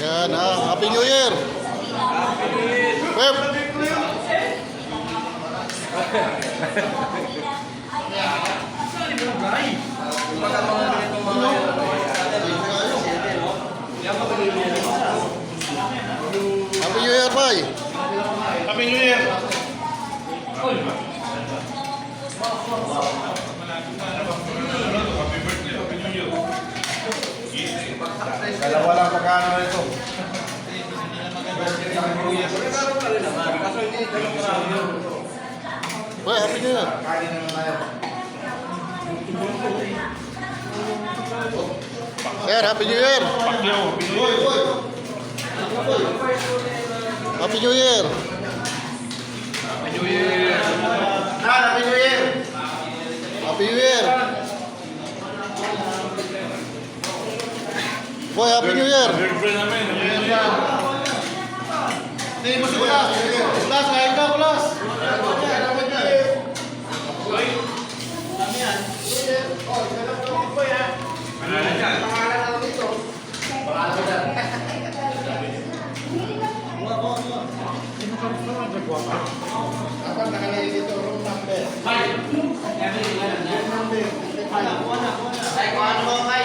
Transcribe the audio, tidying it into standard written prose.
Yan ha. Happy New Year! Web! Happy New Year, Pai! Happy New Year! Dalawa lang pagkano nito. Weh, Happy New Year! Sir, Happy New Year! Pakyaw, Happy New Year! Happy New Year! Happy New Year! Happy New Year! Happy New Year! Boy, Happy New Year! Girlfriend namin. Hindi mo si Kulas! Kulas, ngayon ka, Kulas! Dapat nakalagay dito, room number. Room number. Ay, kung ano mo, Kai?